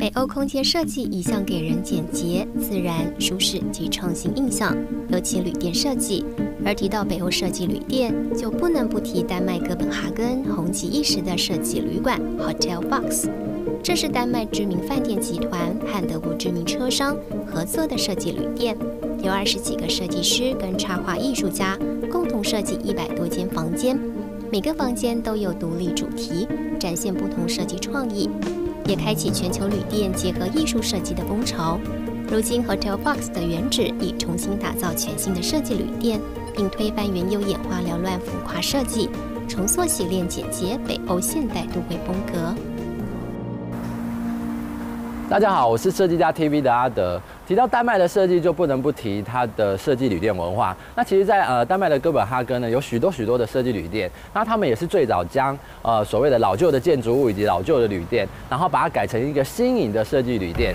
北欧空间设计一向给人简洁、自然、舒适及创新印象，尤其旅店设计。而提到北欧设计旅店，就不能不提丹麦哥本哈根红极一时的设计旅馆 Hotel Fox。这是丹麦知名饭店集团和德国知名车商合作的设计旅店，有20几个设计师跟插画艺术家共同设计100多间房间，每个房间都有独立主题，展现不同设计创意，也开启全球旅店结合艺术设计的风潮。如今 Hotel Fox 的原址已重新打造全新的设计旅店，并推翻原有眼花缭乱浮夸设计，重塑洗练简洁北欧现代都会风格。大家好，我是设计家 TV 的阿德。提到丹麦的设计，就不能不提它的设计旅店文化。那其实在，丹麦的哥本哈根呢，有许多的设计旅店。那他们也是最早将所谓的老旧的建筑物以及老旧的旅店，然后把它改成一个新颖的设计旅店。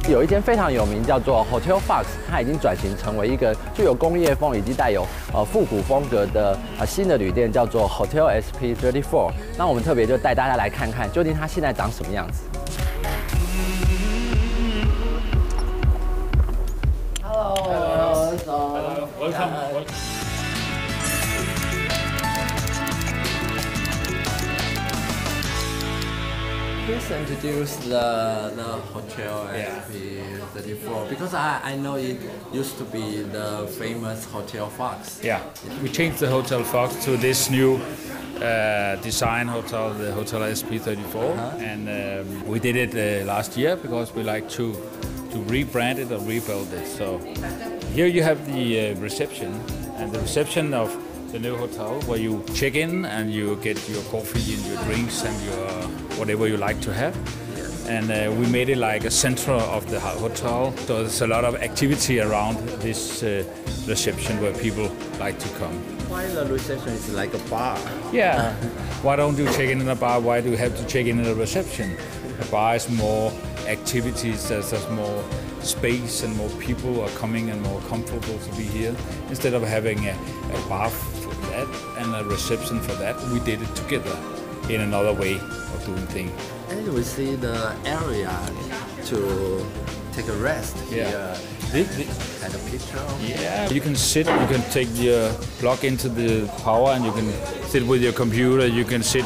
有一间非常有名，叫做 Hotel Fox， 它已经转型成为一个具有工业风以及带有复古风格的新的旅店，叫做 Hotel SP34。那我们特别就带大家来看看，究竟它现在长什么样子。Hello， welcome. Please introduce the Hotel SP34 because I know it used to be the famous Hotel Fox. Yeah, we changed the Hotel Fox to this new design hotel, the Hotel SP34, and we did it last year because we like to rebrand it or rebuild it. So here you have the reception, and the reception of the new hotel where you check in and you get your coffee and your drinks and your whatever you like to have. And we made it like a center of the hotel, so there's a lot of activity around this reception where people like to come. Why the reception is like a bar? Yeah, why don't you check in a bar? Why do you have to check in a reception? A bar is more activities, there's more space and more people are coming and more comfortable to be here. Instead of having a bar for that and a reception for that, we did it together in another way of doing things. And we see the area to take a rest here. Kind of picture. Yeah, you can sit, you can take your plug into the power and you can sit with your computer, you can sit,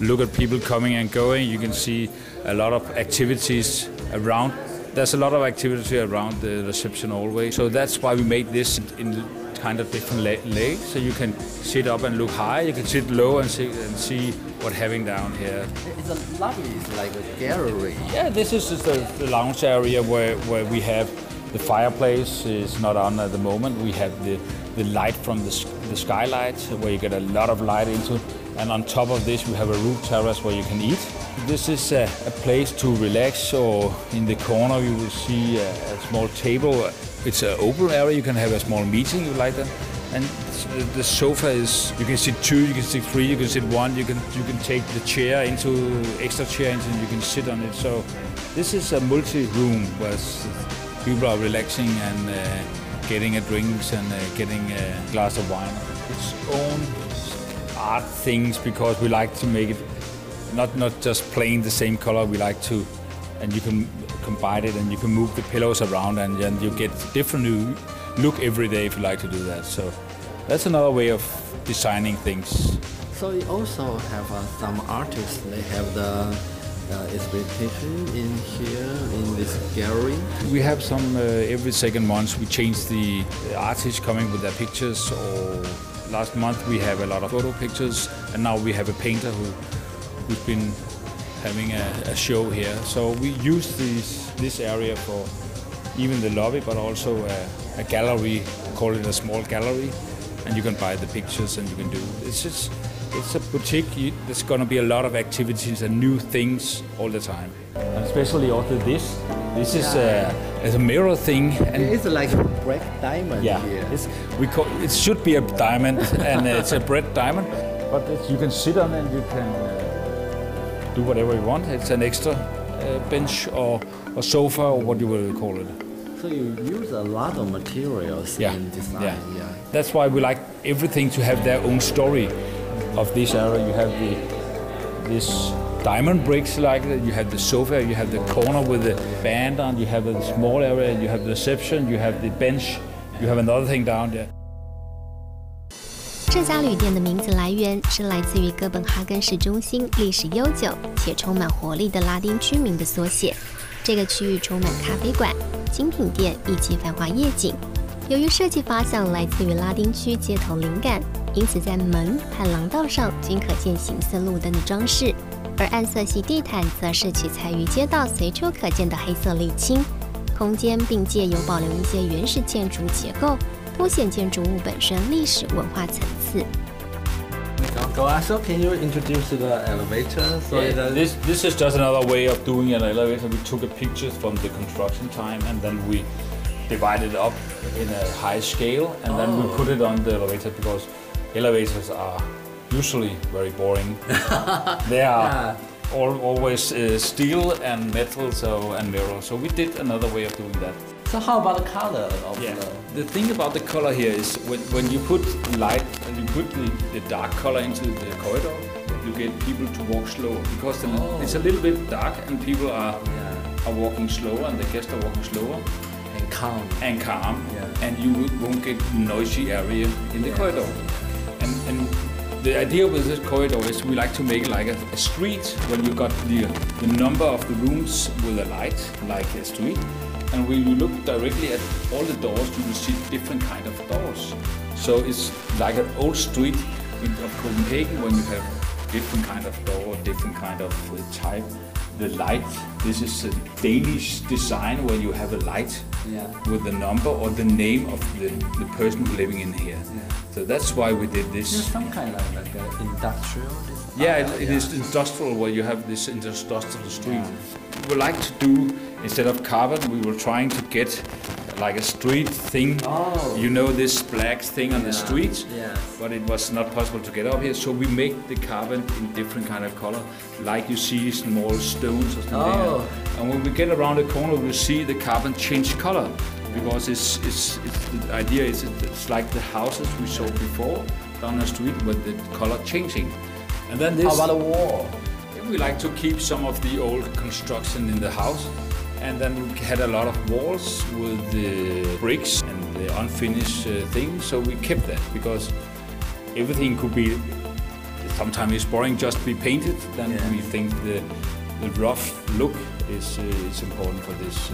look at people coming and going, you can see a lot of activities around. There's a lot of activity around the reception always, so that's why we made this in kind of different legs, so you can sit up and look high, you can sit low and see what's happening down here. It's a lovely, it's like a gallery. Yeah, this is just the lounge area where we have the fireplace is not on at the moment. We have the light from the skylight where you get a lot of light into, and on top of this we have a roof terrace where you can eat. This is a place to relax, or in the corner you will see a small table. It's an open area, you can have a small meeting, you like that. And the sofa is, you can sit 2, you can sit 3, you can sit 1, you can take the chair into, extra chair into, and you can sit on it. So this is a multi-room where people are relaxing and getting a drinks and getting a glass of wine. Its own art things, because we like to make it not just plain the same color. We like to, and you can combine it and you can move the pillows around and then you get different new look every day if you like to do that. So that's another way of designing things. So you also have some artists, they have the exhibition in here in this gallery. We have some every second month we change the artists coming with their pictures, or last month we have a lot of photo pictures, and now we have a painter who's been having a show here. So we use this area for even the lobby, but also a gallery, call it a small gallery, and you can buy the pictures and you can do. It's a boutique. There's going to be a lot of activities and new things all the time. And especially also this. This is a mirror thing. And it's like a red diamond here. It should be a diamond, and it's a red diamond. But you can sit on it and you can do whatever you want. It's an extra bench or sofa or what you will call it. So you use a lot of materials in design. Yeah. That's why we like everything to have their own story of this area. You have this diamond bricks like that. You have the sofa, you have the corner with the band on, you have the small area, you have the reception, you have the bench, you have another thing down there. 这家旅店的名字来源是来自于哥本哈根市中心历史悠久且充满活力的拉丁居民的缩写。这个区域充满咖啡馆、精品店以及繁华夜景。由于设计发想来自于拉丁区街头灵感，因此在门和廊道上均可见形色路灯的装饰，而暗色系地毯则是取材于街道随处可见的黑色沥青。空间并借由保留一些原始建筑结构，凸显建筑物本身历史文化层次。So can you introduce the elevator? So Yeah, this is just another way of doing an elevator. We took a picture from the construction time and then we divided it up in a high scale and then we put it on the elevator because elevators are usually very boring. They are always steel and metal and mirror. So we did another way of doing that. So how about the color of The thing about the color here is when you put light and you put the dark color into the corridor, you get people to walk slower because it's a little bit dark and people are walking slower and the guests are walking slower and calm and you won't get noisy area in the corridor. And the idea with this corridor is we like to make it like a street when you got the number of the rooms with a light like a street. And when you look directly at all the doors, you will see different kind of doors. So it's like an old street of Copenhagen when you have different kind of door, different kind of type. The light, this is a Danish design where you have a light with the number or the name of the person living in here. So that's why we did this. There's some kind of like an industrial design. Yeah, it is industrial where you have this industrial street. We would like to do, instead of carbon, we were trying to get like a street thing. You know this black thing on the streets, but it was not possible to get up here. So we make the carbon in different kind of color, like you see small stones or something. And when we get around the corner, we'll see the carbon change color because it's the idea is it's like the houses we saw before down the street with the color changing. And then this. How about the wall? We like to keep some of the old construction in the house, and then we had a lot of walls with the bricks and the unfinished things, so we kept that because everything could be, sometimes it's boring just be painted, then we think the rough look is important for this.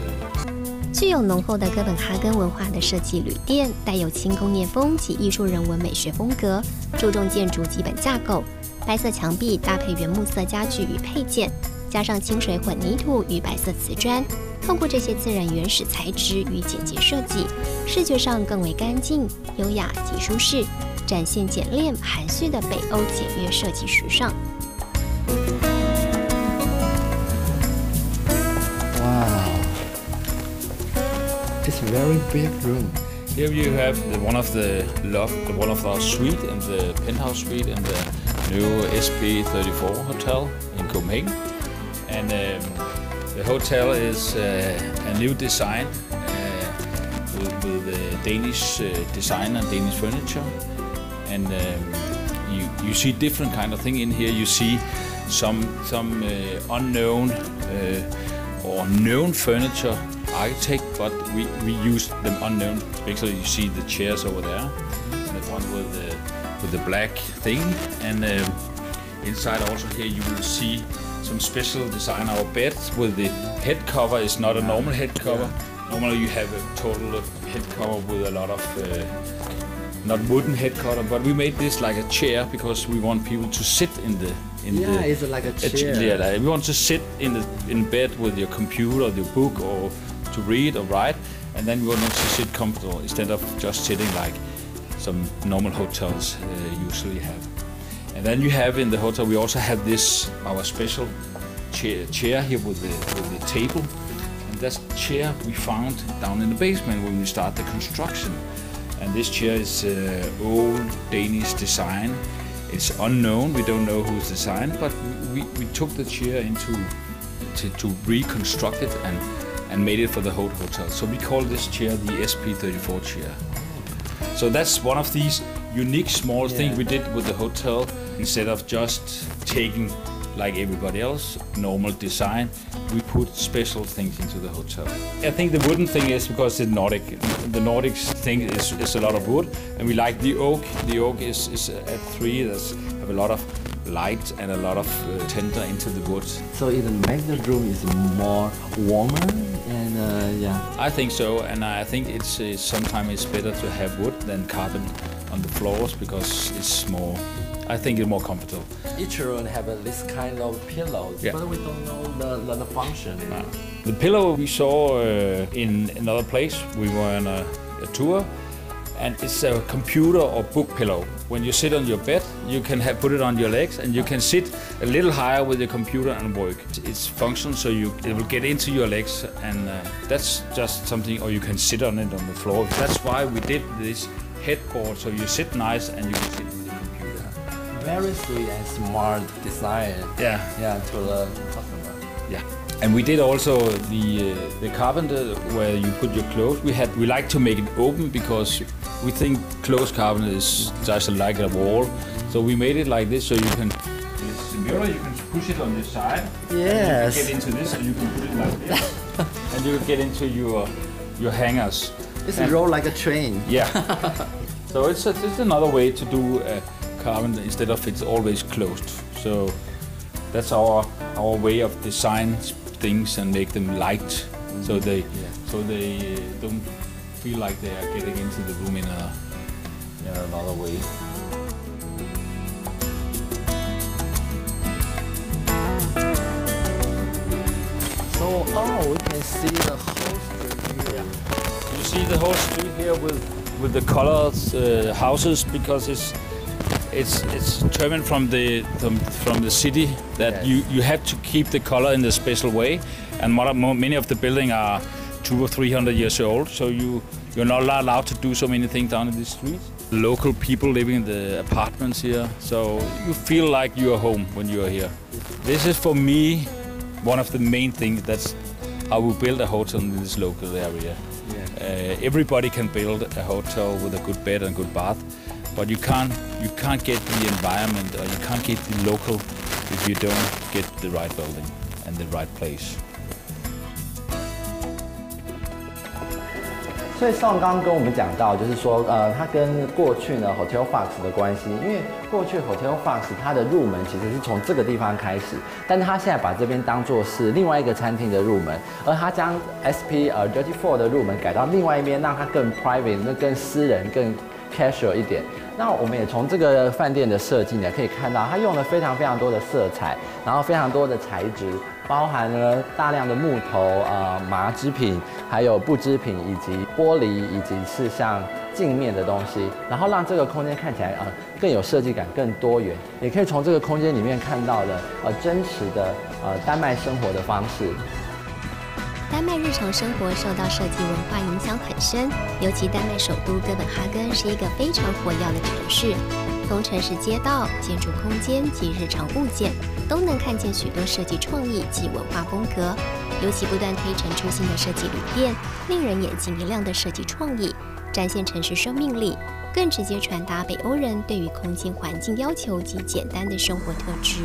具有浓厚的哥本哈根文化的设计旅店，带有轻工业风及艺术人文美学风格，注重建筑基本架构。白色墙壁搭配原木色家具与配件，加上清水混凝土与白色瓷砖，透过这些自然原始材质与简洁设计，视觉上更为干净、优雅及舒适，展现简练含蓄的北欧简约设计时尚。Wow, it's a very big room. Here you have one of our suite in the penthouse suite in the new SP34 hotel in Copenhagen, and the hotel is a new design with the Danish design and Danish furniture, and you see different kind of thing in here. You see some unknown or known furniture architect, but we use them unknown. Basically, you see the chairs over there, the one with the black thing, and inside also here you will see some special design. Our bed with the head cover is not a normal head cover. Normally you have a total head cover with a lot of not wooden head cover, but we made this like a chair because we want people to sit in the it's like a chair. Yeah, we want to sit in bed with your computer or your book or to read or write, and then we want to sit comfortable instead of just sitting like some normal hotels usually have. And then you have in the hotel, we also have this, our special chair here with the table. And that chair we found down in the basement when we start the construction. And this chair is old Danish design. It's unknown, we don't know who's designed, but we took the chair to reconstruct it and made it for the whole hotel. So we call this chair the SP34 chair. So that's one of these unique small things we did with the hotel. Instead of just taking like everybody else, normal design. We put special things into the hotel. I think the wooden thing is because it's Nordic. The Nordic thing is a lot of wood, and we like the oak. The oak is a tree that have a lot of light and a lot of tender into the wood. So it makes the room is more warmer and yeah. I think so, and I think it's sometimes it's better to have wood than carpet on the floors because it's more. I think it's more comfortable. Each room have this kind of pillows, yeah. But we don't know the function. The pillow we saw in another place. We were on a tour, and it's a computer or book pillow. When you sit on your bed, you can put it on your legs, and you can sit a little higher with the computer and work. It's functional, so it will get into your legs, and that's just something. Or you can sit on it on the floor. That's why we did this headboard, so you sit nice and you can sit with the computer. Very sweet and smart design. Yeah. Yeah, to the customer. Yeah. And we did also the carpenter where you put your clothes. We like to make it open because we think closed carpenter is just like a wall. So we made it like this, so you can. It's a mirror. You can push it on this side. Yes. You can get into this, and you can put it like this, and you can get into your hangers. It's rolled like a train. Yeah. So it's another way to do a carpenter instead of it's always closed. So that's our way of design things and make them light, so they don't feel like they are getting into the room in another way. So we can see the whole street here. You see the whole street here with the colors houses because it's determined from the city that yes. you have to keep the color in a special way, and many of the buildings are 200 or 300 years old, so you're not allowed to do so many things down in the streets. Local people living in the apartments here, so you feel like you are home when you are here. This is for me one of the main things. That's how we build a hotel in this local area. Yeah. Everybody can build a hotel with a good bed and good bath. But you can't get the environment, or you can't get the local if you don't get the right building and the right place. 所以上刚跟我们讲到，就是说，它跟过去呢 Hotel Fox 的关系，因为过去 Hotel Fox 它的入门其实是从这个地方开始，但是它现在把这边当作是另外一个餐厅的入门，而它将 SP Dirty Four 的入门改到另外一边，让它更 private， 那更私人，更 casual 一点。那我们也从这个饭店的设计呢，可以看到它用了非常非常多的色彩，然后非常多的材质，包含了大量的木头、麻织品，还有布织品，以及玻璃，以及是像镜面的东西，然后让这个空间看起来更有设计感、更多元。也可以从这个空间里面看到的真实的丹麦生活的方式。丹麦日常生活受到设计文化影响很深，尤其丹麦首都哥本哈根是一个非常活跃的城市，从城市街道、建筑空间及日常物件，都能看见许多设计创意及文化风格。尤其不断推陈出新的设计旅店，令人眼睛一亮的设计创意，展现城市生命力，更直接传达北欧人对于空间环境要求及简单的生活特质。